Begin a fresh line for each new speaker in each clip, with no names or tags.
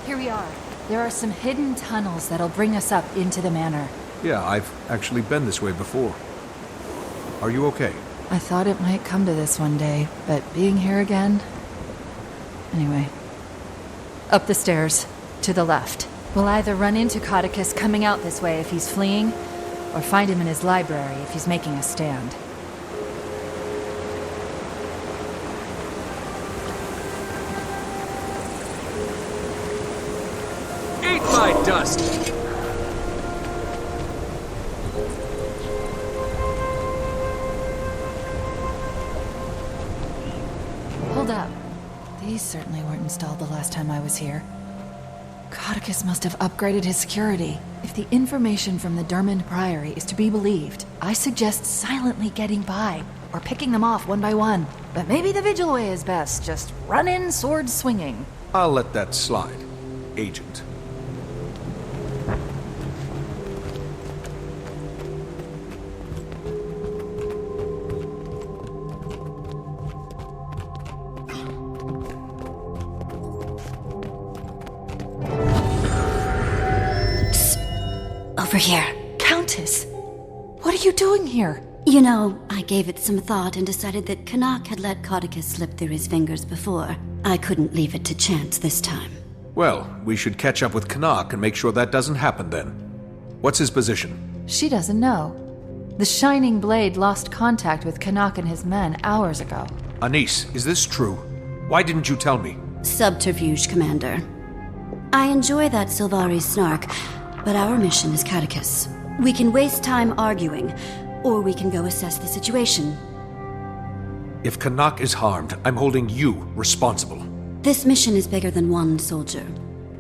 Here we are. There are some hidden tunnels that'll bring us up into the manor.
Yeah, I've actually been this way before. Are you okay?
I thought it might come to this one day, but being here again... Anyway. Up the stairs, to the left. We'll either run into Caudecus coming out this way if he's fleeing, or find him in his library if he's making a stand.
Eat my dust!
Hold up. These certainly weren't installed the last time I was here. Caudecus must have upgraded his security. If the information from the Dermond Priory is to be believed, I suggest silently getting by, or picking them off one by one. But maybe the Vigil way is best, just run in sword swinging.
I'll let that slide, Agent.
Over here.
Countess! What are you doing here?
You know, I gave it some thought and decided that Canuck had let Caudecus slip through his fingers before. I couldn't leave it to chance this time.
Well, we should catch up with Canuck and make sure that doesn't happen then. What's his position?
She doesn't know. The Shining Blade lost contact with Canuck and his men hours ago.
Anise, is this true? Why didn't you tell me?
Subterfuge, Commander. I enjoy that Sylvari snark, but our mission is Caudecus. We can waste time arguing, or we can go assess the situation.
If Canuck is harmed, I'm holding you responsible.
This mission is bigger than one soldier.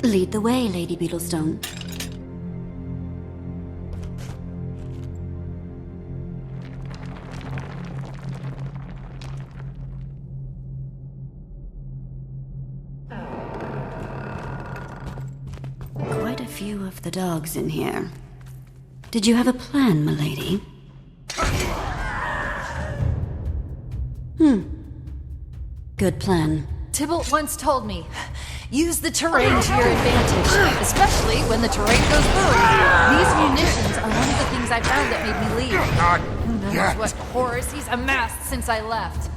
Lead the way, Lady Beetlestone. Quite a few of the dogs in here. Did you have a plan, milady? Good plan.
Tybalt once told me, use the terrain to your advantage, especially when the terrain goes boom. These munitions are one of the things I found that made me leave. Who knows what horrors he's amassed since I left.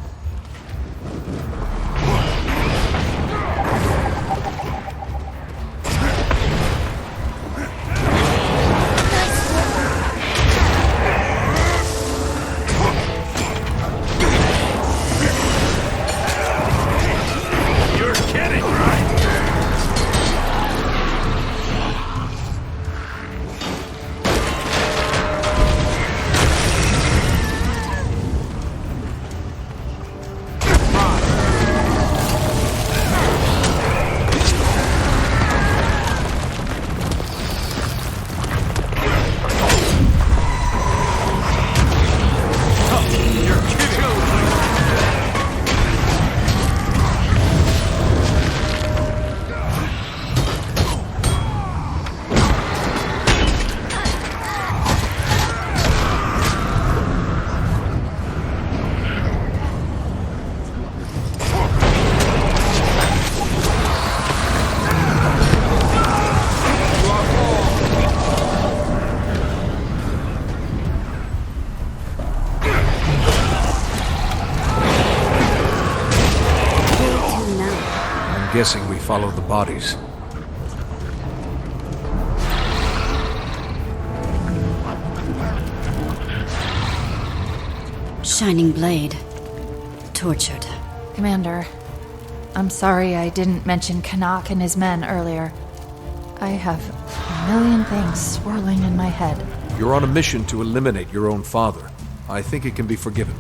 Guessing we follow the bodies.
Shining Blade. Tortured.
Commander, I'm sorry I didn't mention Canuck and his men earlier. I have a million things swirling in my head.
You're on a mission to eliminate your own father. I think it can be forgiven.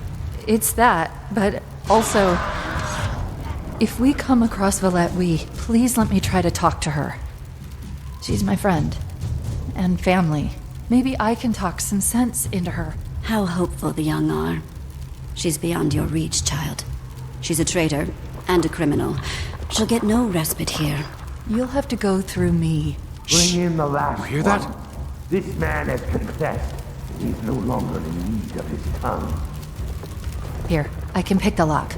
It's that, but also... If we come across Valette, please let me try to talk to her. She's my friend. And family. Maybe I can talk some sense into her.
How hopeful the young are. She's beyond your reach, child. She's a traitor and a criminal. She'll get no respite here.
You'll have to go through me.
Bring in the last
You hear
one.
that?
This man has confessed. He's no longer in need of his tongue.
Here, I can pick the lock.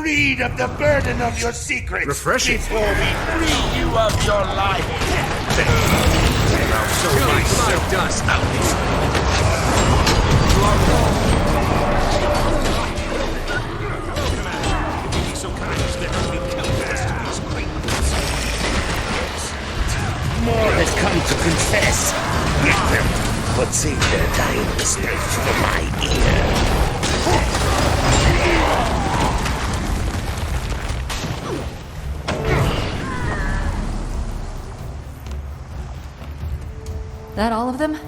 freed of the burden of your secrets
Refreshing.
before we free you of your life.
I'll show myself dust out.
More has come to confess. Get them, but save their dying mistakes for my ear.
That all of them?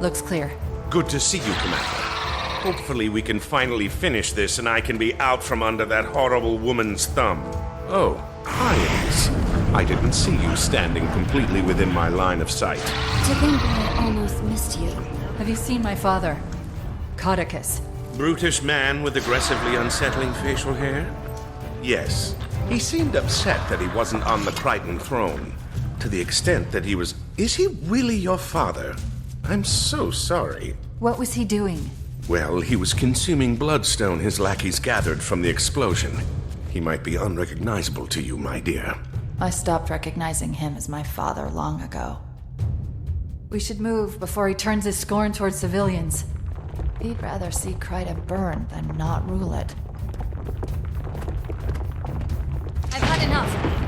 Looks clear.
Good to see you, Commander. Hopefully we can finally finish this and I can be out from under that horrible woman's thumb. Oh, Irons. I didn't see you standing completely within my line of sight.
To think I almost missed you.
Have you seen my father? Caudecus.
Brutish man with aggressively unsettling facial hair? Yes. He seemed upset that he wasn't on the Crichton throne. To the extent that he was... Is he really your father? I'm so sorry.
What was he doing?
Well, he was consuming bloodstone his lackeys gathered from the explosion. He might be unrecognizable to you, my dear.
I stopped recognizing him as my father long ago. We should move before he turns his scorn towards civilians. He'd rather see Kryta burn than not rule it. I've had enough.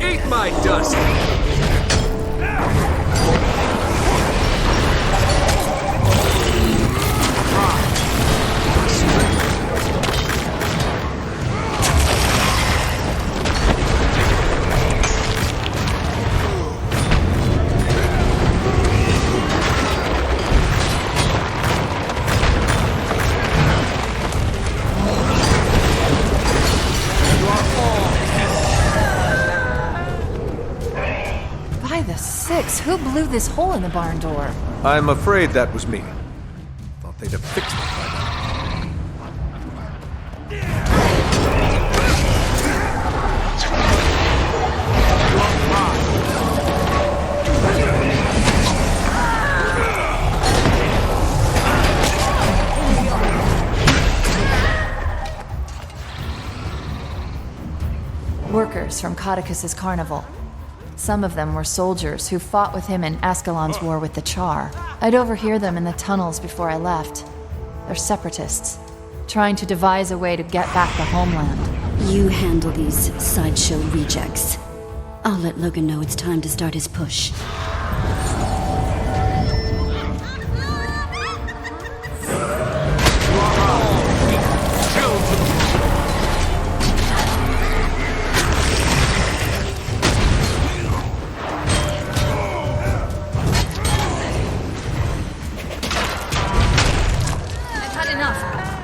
Eat my dust!
By the six, who blew this hole in the barn door?
I'm afraid that was me. Thought they'd have fixed it by now.
Workers from Caudecus's carnival. Some of them were soldiers who fought with him in Ascalon's war with the Char. I'd overhear them in the tunnels before I left. They're separatists, trying to devise a way to get back the homeland.
You handle these sideshow rejects. I'll let Logan know it's time to start his push.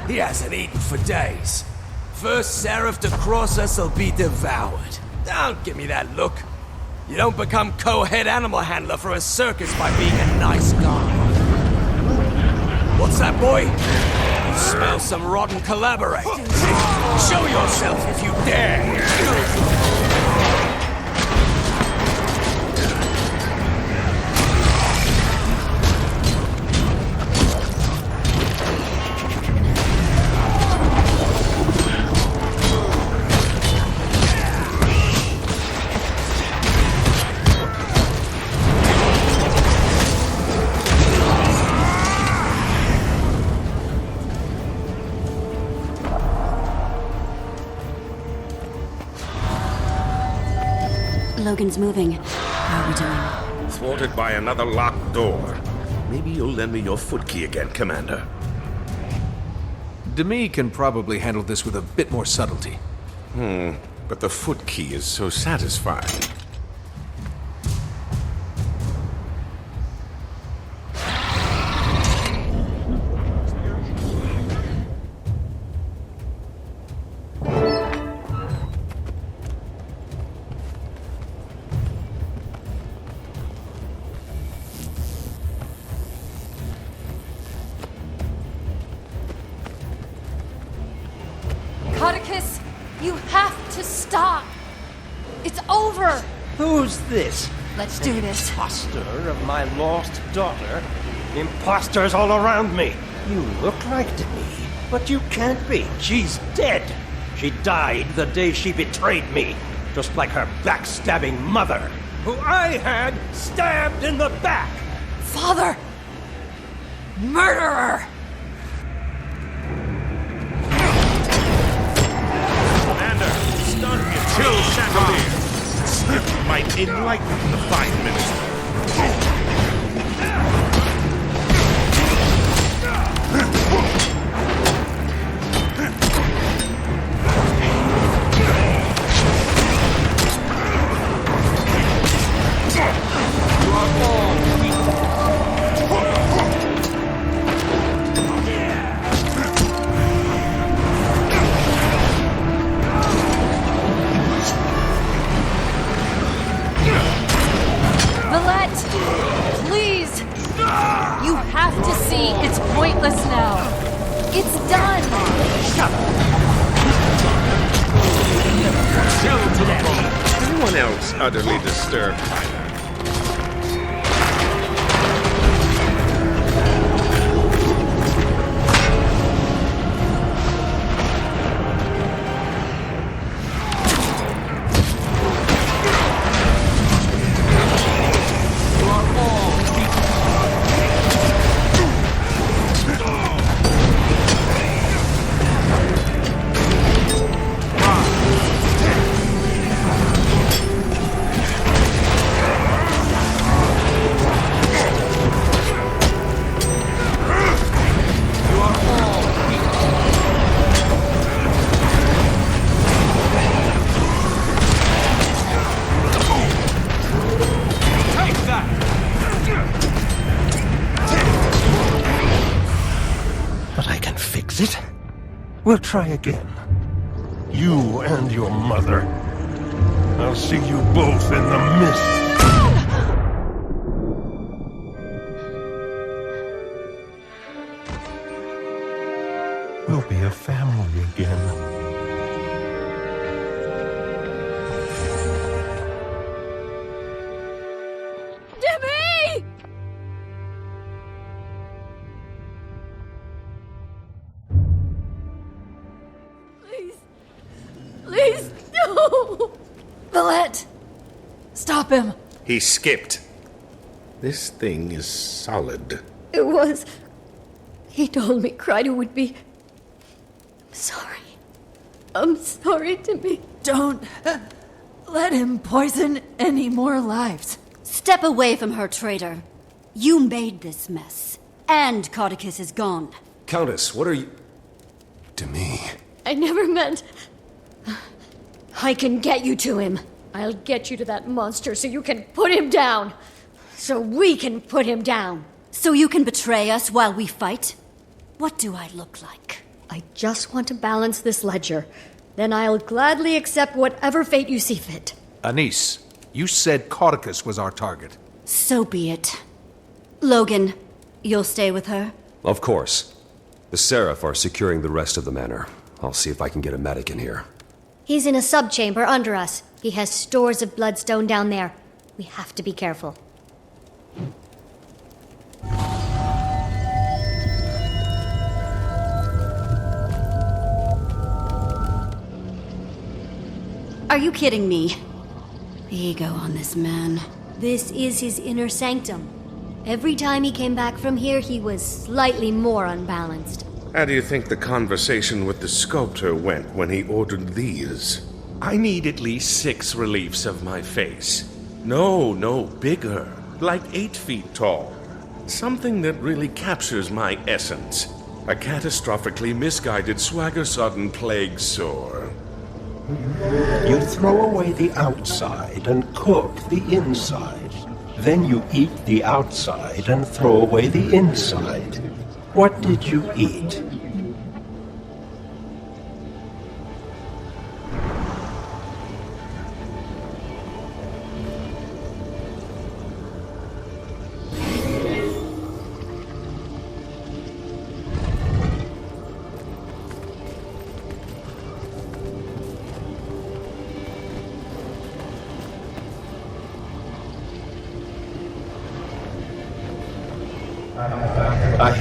He hasn't eaten for days. First seraph to cross us will be devoured. Don't give me that look. You don't become co-head animal handler for a circus by being a nice guy. What's that, boy? You smell some rotten collaborate. Show yourself if you dare.
Logan's moving. How are we doing?
Thwarted by another locked door. Maybe you'll lend me your foot key again, Commander.
Demi can probably handle this with a bit more subtlety.
But the foot key is so satisfying.
You have to stop! It's over!
Who's this?
Let's do this.
Imposter of my lost daughter? Imposters all around me. You look like me, but you can't be. She's dead. She died the day she betrayed me, just like her backstabbing mother, who I had stabbed in the back.
Father! Murderer!
Commander, stun your chill chandelier. It might enlighten the fine minister.
Please! You have to see it's pointless now. It's done!
Shut up! Anyone else utterly disturbed by that?
It? We'll try again. You and your mother. I'll see you both in the mist. We'll be a family again.
Please, no! Valette! Stop him!
He skipped. This thing is solid.
It was. He told me Kryder would be. I'm sorry to me.
Don't let him poison any more lives.
Step away from her, traitor. You made this mess. And Caudecus is gone.
Countess, what are you... to me?
I never meant... I can get you to him. I'll get you to that monster so you can put him down. So we can put him down.
So you can betray us while we fight? What do I look like?
I just want to balance this ledger. Then I'll gladly accept whatever fate you see fit.
Anise, you said Caudecus was our target.
So be it. Logan, you'll stay with her?
Of course. The Seraph are securing the rest of the manor. I'll see if I can get a medic in here.
He's in a subchamber under us. He has stores of bloodstone down there. We have to be careful.
Are you kidding me? The ego on this man.
This is his inner sanctum. Every time he came back from here, he was slightly more unbalanced.
How do you think the conversation with the sculptor went when he ordered these? I need at least 6 reliefs of my face. No, bigger. Like 8 feet tall. Something that really captures my essence. A catastrophically misguided swagger-sodden plague sore.
You throw away the outside and cook the inside. Then you eat the outside and throw away the inside. What did you eat?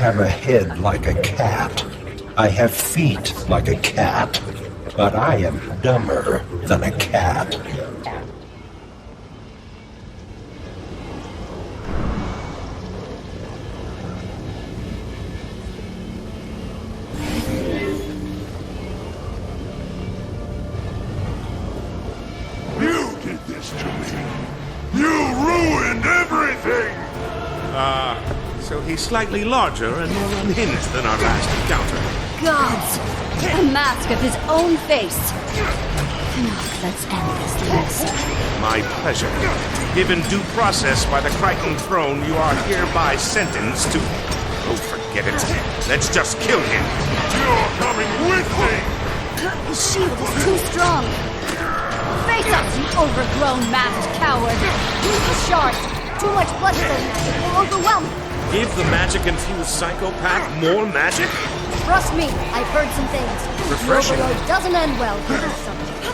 have a head like a cat. I have feet like a cat. But I am dumber than a cat.
You did this to me. You ruined everything!
So he's slightly larger and more unhinged than our last encounter.
Gods! A mask of his own face! Let's end this mess.
My pleasure. Given due process by the Crichton throne, you are hereby sentenced to... Oh, forget it. Let's just kill him.
You're coming with me!
His shield is too strong. Face up, you overgrown masked coward! Use the shards! Too much blood flow magic will overwhelm him!
Give the magic-infused psychopath more magic?
Trust me, I've heard some things.
Refreshing.
The overload doesn't end well for this subject.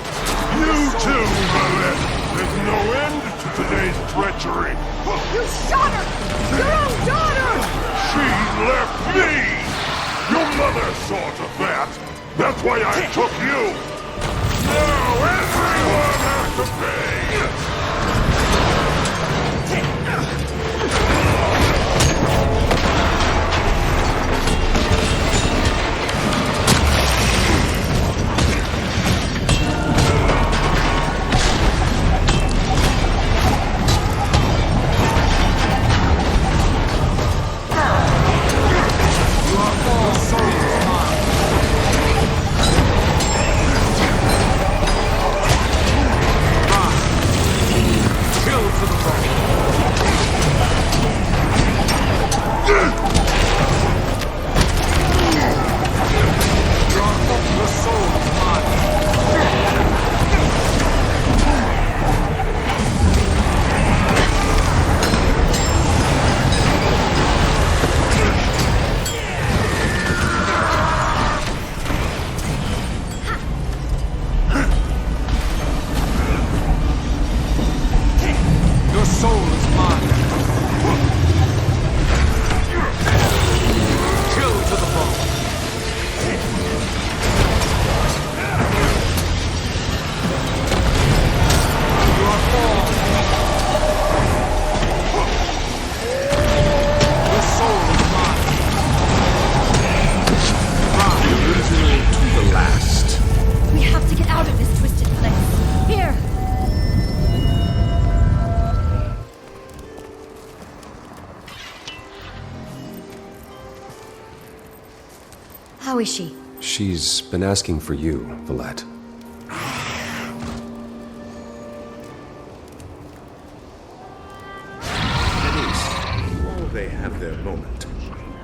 You too, Valette! There's no end to today's treachery!
You shot her! Your own daughter!
She left me! Your mother saw to that! That's why I took you! Now everyone has to pay!
How is she?
She's been asking for you, Valette.
While they have their moment,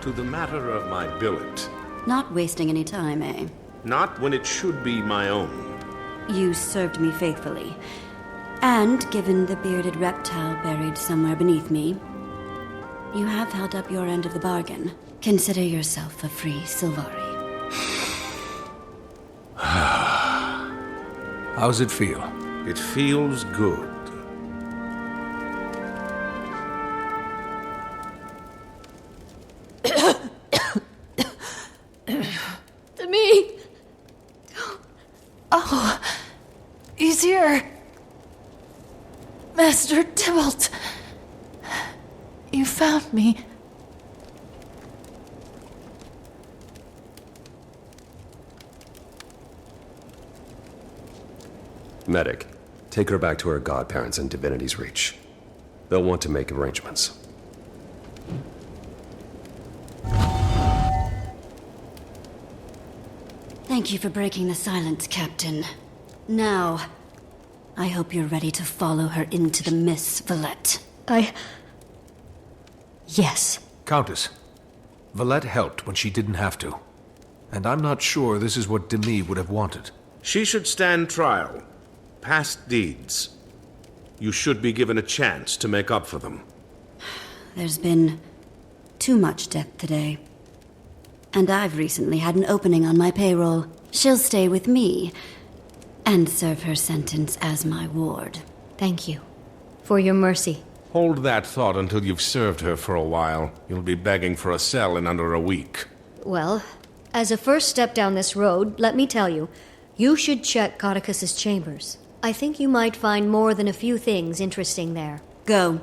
to the matter of my billet.
Not wasting any time, eh?
Not when it should be my own.
You served me faithfully. And given the bearded reptile buried somewhere beneath me, you have held up your end of the bargain. Consider yourself a free Sylvari.
How's it feel?
It feels good.
To me!
Oh, he's here. Master Tybalt. You found me.
Medic, take her back to her godparents in Divinity's Reach. They'll want to make arrangements.
Thank you for breaking the silence, Captain. Now, I hope you're ready to follow her into the Miss Valette. Yes.
Countess, Valette helped when she didn't have to. And I'm not sure this is what Demi would have wanted.
She should stand trial. Past deeds. You should be given a chance to make up for them.
There's been too much death today. And I've recently had an opening on my payroll. She'll stay with me and serve her sentence as my ward.
Thank you for your mercy.
Hold that thought until you've served her for a while. You'll be begging for a cell in under a week.
Well, as a first step down this road, let me tell you, you should check Caudecus's chambers. I think you might find more than a few things interesting there.
Go.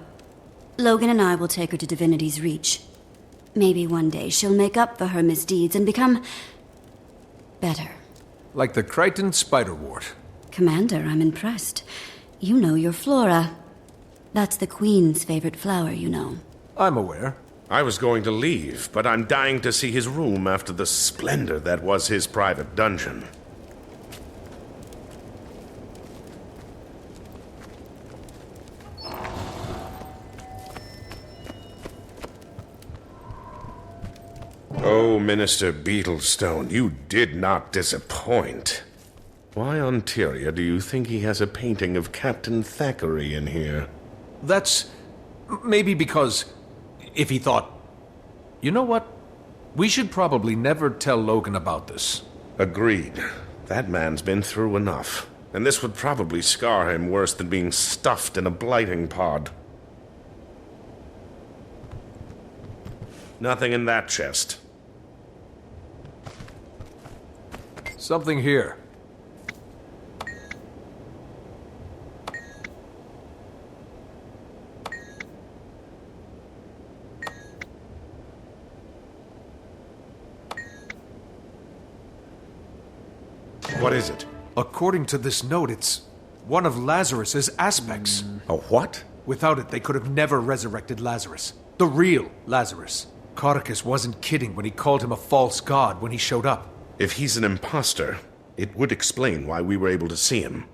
Logan and I will take her to Divinity's Reach. Maybe one day she'll make up for her misdeeds and become... better.
Like the Crichton spiderwort.
Commander, I'm impressed. You know your flora. That's the Queen's favorite flower, you know.
I'm aware.
I was going to leave, but I'm dying to see his room after the splendor that was his private dungeon. Oh, Minister Beetlestone, you did not disappoint. Why on Tyria do you think he has a painting of Captain Thackeray in here?
That's... maybe because... if he thought... You know what? We should probably never tell Logan about this.
Agreed. That man's been through enough. And this would probably scar him worse than being stuffed in a blighting pod. Nothing in that chest.
Something here.
What is it?
According to this note, it's one of Lazarus's aspects.
A what?
Without it, they could have never resurrected Lazarus. The real Lazarus. Caudecus wasn't kidding when he called him a false god when he showed up.
If he's an imposter, it would explain why we were able to see him.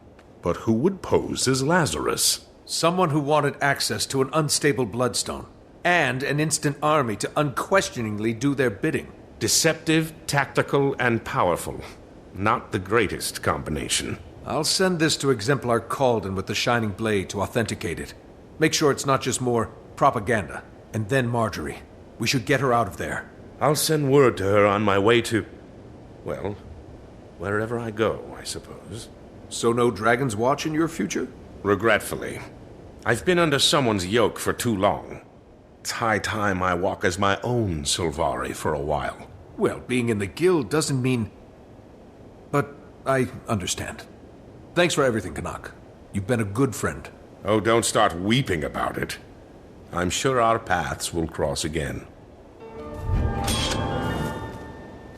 But who would pose as Lazarus?
Someone who wanted access to an unstable bloodstone. And an instant army to unquestioningly do their bidding.
Deceptive, tactical, and powerful. Not the greatest combination.
I'll send this to Exemplar Calden with the Shining Blade to authenticate it. Make sure it's not just more propaganda. And then Marjorie. We should get her out of there.
I'll send word to her on my way to... well, wherever I go, I suppose.
So no Dragon's Watch in your future?
Regretfully. I've been under someone's yoke for too long. It's high time I walk as my own Sylvari for a while.
Well, being in the guild doesn't mean... But I understand. Thanks for everything, Canuck. You've been a good friend.
Oh, don't start weeping about it. I'm sure our paths will cross again.